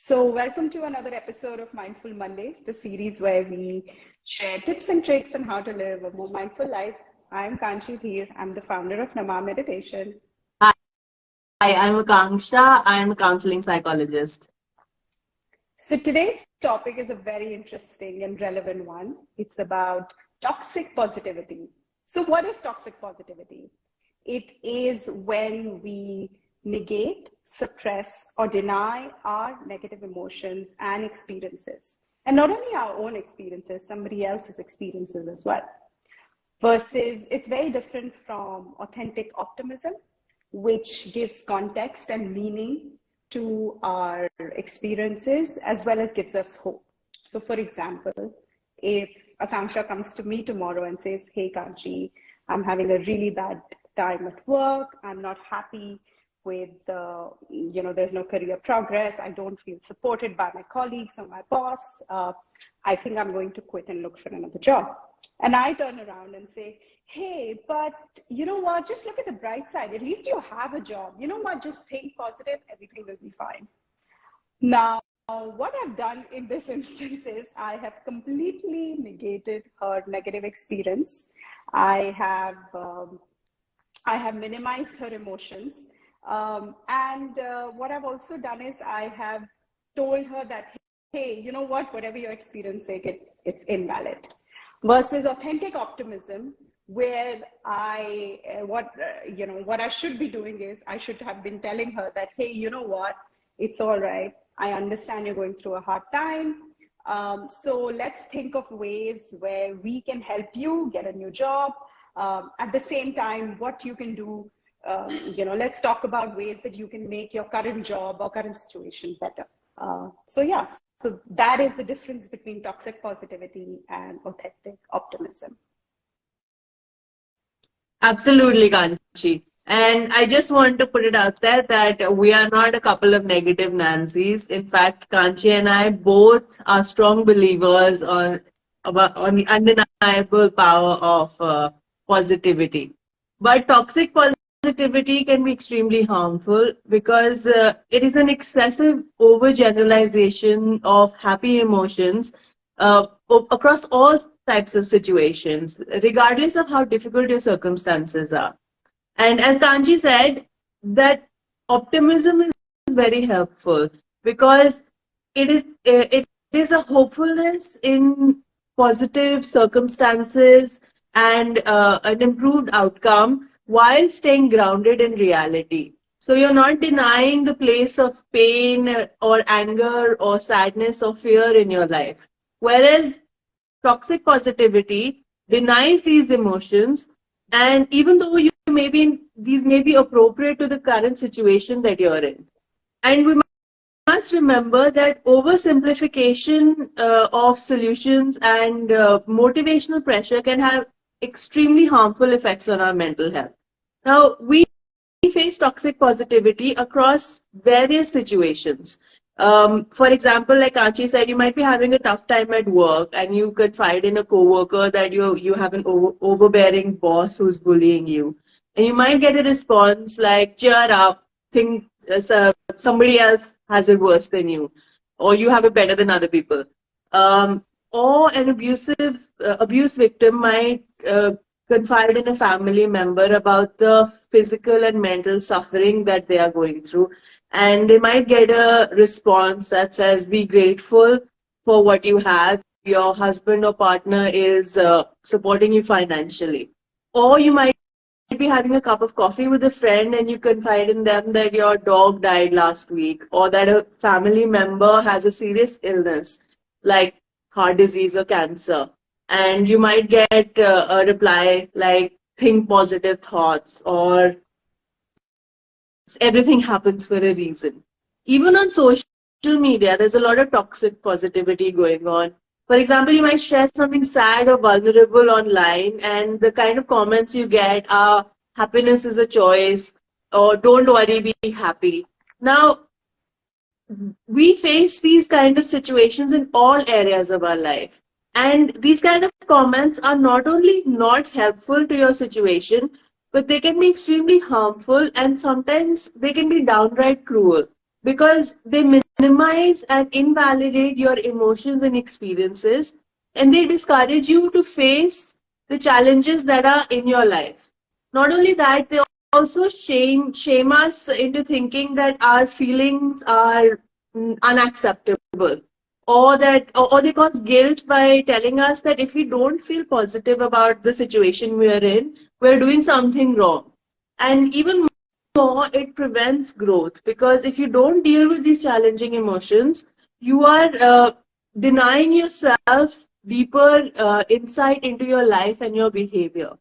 Welcome to another episode of Mindful Mondays, the series where we share tips and tricks on how to live a more mindful life. I'm Kanchi Dheer. I'm the founder of Nama Meditation. Hi, I'm Akanksha. I'm a counseling psychologist. So today's topic is a very interesting and relevant one. It's about toxic positivity. So what is toxic positivity? It is when we negate, suppress, or deny our negative emotions and experiences. And not only our own experiences, somebody else's experiences as well. Versus, it's very different from authentic optimism, which gives context and meaning to our experiences as well as gives us hope. So for example, if Akanksha comes to me tomorrow and says, hey Kanchi, I'm having a really bad time at work, I'm not happy with there's no career progress, I don't feel supported by my colleagues or my boss, I think I'm going to quit and look for another job. And I turn around and say, hey, but you know what, just look at the bright side, at least you have a job, you know what, just think positive, everything will be fine. Now, what I've done in this instance is I have completely negated her negative experience. I have minimized her emotions. What I've also done is I have told her that, hey, you know what, whatever you're experiencing, it's invalid. Versus authentic optimism, where what I should be doing is I should have been telling her that, hey, you know what, it's all right. I understand you're going through a hard time. So let's think of ways where we can help you get a new job. At the same time, what you can do, let's talk about ways that you can make your current job or current situation better. So that is the difference between toxic positivity and authentic optimism. Absolutely, Kanchi. And I just want to put it out there that we are not a couple of negative Nancys. In fact, Kanchi and I both are strong believers on the undeniable power of positivity. But toxic positivity can be extremely harmful because it is an excessive overgeneralization of happy emotions across all types of situations, regardless of how difficult your circumstances are. And as Kanchi said, that optimism is very helpful because it is a hopefulness in positive circumstances and an improved outcome while staying grounded in reality. So you're not denying the place of pain or anger or sadness or fear in your life. Whereas toxic positivity denies these emotions, and even though these may be appropriate to the current situation that you're in. And we must remember that oversimplification of solutions and motivational pressure can have extremely harmful effects on our mental health. Now, we face toxic positivity across various situations. For example, like Kanchi said, you might be having a tough time at work and you confide in a coworker that you have an overbearing boss who's bullying you. And you might get a response like, cheer up, think somebody else has it worse than you, or you have it better than other people. Or an abuse victim might confide in a family member about the physical and mental suffering that they are going through. And they might get a response that says, be grateful for what you have. Your husband or partner is supporting you financially. Or you might be having a cup of coffee with a friend and you confide in them that your dog died last week, or that a family member has a serious illness like heart disease or cancer. And you might get a reply like, think positive thoughts, or everything happens for a reason. Even on social media, there's a lot of toxic positivity going on. For example, you might share something sad or vulnerable online, and the kind of comments you get are, happiness is a choice, or don't worry, be happy. Now, we face these kind of situations in all areas of our life. And these kind of comments are not only not helpful to your situation, but they can be extremely harmful, and sometimes they can be downright cruel. because they minimize and invalidate your emotions and experiences, and they discourage you to face the challenges that are in your life. Not only that, they also shame us into thinking that our feelings are unacceptable, or they cause guilt by telling us that if we don't feel positive about the situation we are in, we're doing something wrong. And even more, it prevents growth, because if you don't deal with these challenging emotions, you are denying yourself deeper insight into your life and your behavior.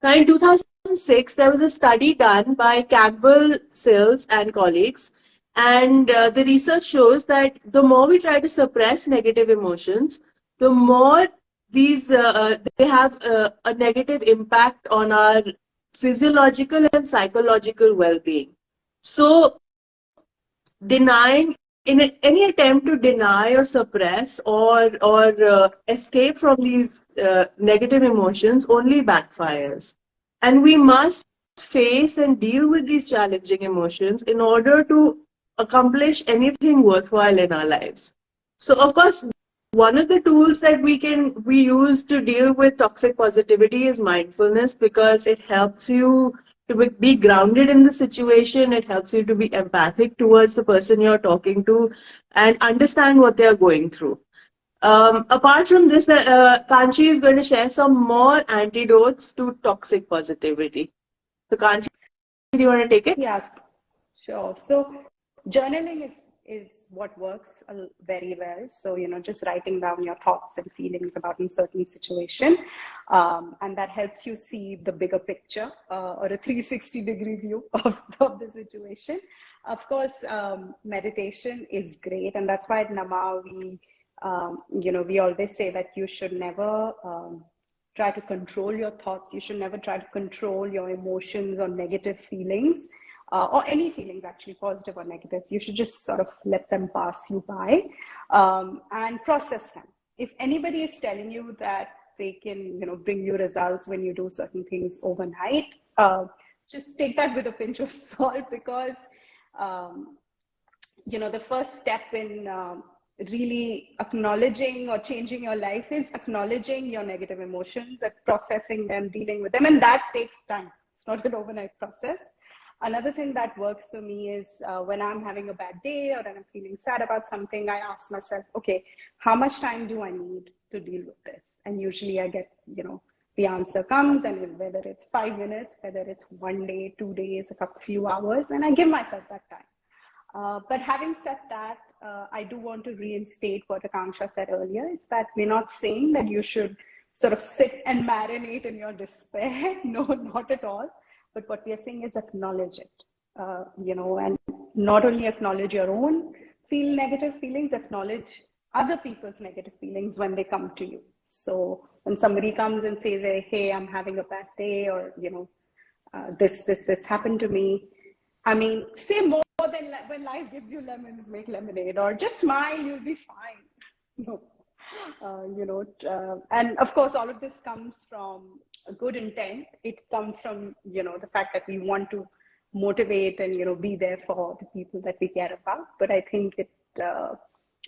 Now, in 2006, there was a study done by Campbell, Sills, and colleagues, and the research shows that the more we try to suppress negative emotions, the more they have a negative impact on our physiological and psychological well-being. So, denying any attempt to deny or suppress or escape from these negative emotions only backfires, and we must face and deal with these challenging emotions in order to accomplish anything worthwhile in our lives. So of course, one of the tools that we use to deal with toxic positivity is mindfulness, because it helps you to be grounded in the situation. It helps you to be empathic towards the person you're talking to and understand what they're going through. Apart from this, Kanchi is going to share some more antidotes to toxic positivity. So, Kanchi, do you want to take it? Yes, sure. So journaling is what works very well. So, just writing down your thoughts and feelings about a certain situation. And that helps you see the bigger picture, or a 360-degree view of the situation. Of course, meditation is great. And that's why at Nama, we always say that you should never try to control your thoughts. You should never try to control your emotions or negative feelings. Or any feelings, actually, positive or negative. You should just sort of let them pass you by, and process them. If anybody is telling you that they can, bring you results when you do certain things overnight, just take that with a pinch of salt, because, the first step in really acknowledging or changing your life is acknowledging your negative emotions and processing them, dealing with them, and that takes time. It's not an overnight process. Another thing that works for me is when I'm having a bad day or when I'm feeling sad about something, I ask myself, okay, how much time do I need to deal with this? And usually I get, the answer comes, and whether it's 5 minutes, whether it's 1 day, 2 days, a few hours, and I give myself that time. But having said that, I do want to reinstate what Akanksha said earlier. It's that we're not saying that you should sort of sit and marinate in your despair. No, not at all. But what we are saying is acknowledge it, and not only acknowledge your own negative feelings, acknowledge other people's negative feelings when they come to you. So when somebody comes and says, hey, I'm having a bad day, or, this happened to me. I mean, say more than when life gives you lemons, make lemonade, or just smile, you'll be fine. And of course, all of this comes from a good intent. It comes from, the fact that we want to motivate and, be there for the people that we care about. But I think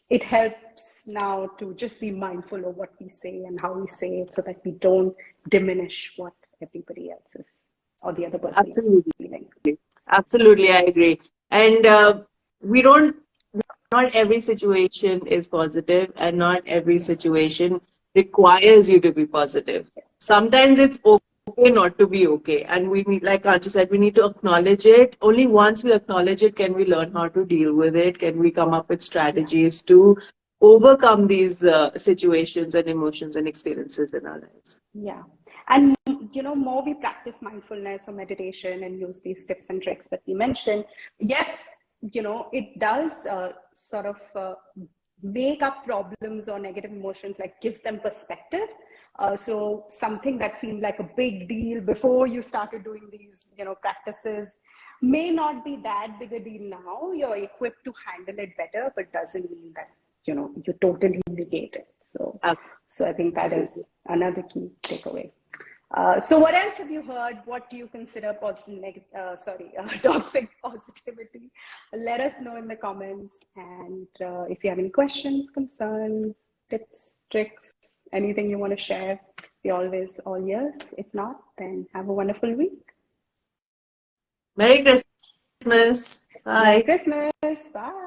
it helps now to just be mindful of what we say and how we say it, so that we don't diminish what everybody else is or the other person is feeling. Absolutely, I agree. And not every situation is positive, and not every situation requires you to be positive. Sometimes it's okay not to be okay. And we need, like Kanchi said, we need to acknowledge it. Only once we acknowledge it can we learn how to deal with it. Can we come up with strategies to overcome these situations and emotions and experiences in our lives. Yeah. And, more we practice mindfulness or meditation and use these tips and tricks that we mentioned, yes, it does sort of make up problems or negative emotions, like gives them perspective. So something that seemed like a big deal before you started doing these, practices may not be that big a deal now. You're equipped to handle it better, but doesn't mean that, you totally negate it. So I think that is another key takeaway. So what else have you heard? What do you consider toxic positivity? Let us know in the comments. And if you have any questions, concerns, tips, tricks, anything you want to share, we're always all ears. If not, then have a wonderful week. Merry Christmas. Bye. Merry Christmas. Bye.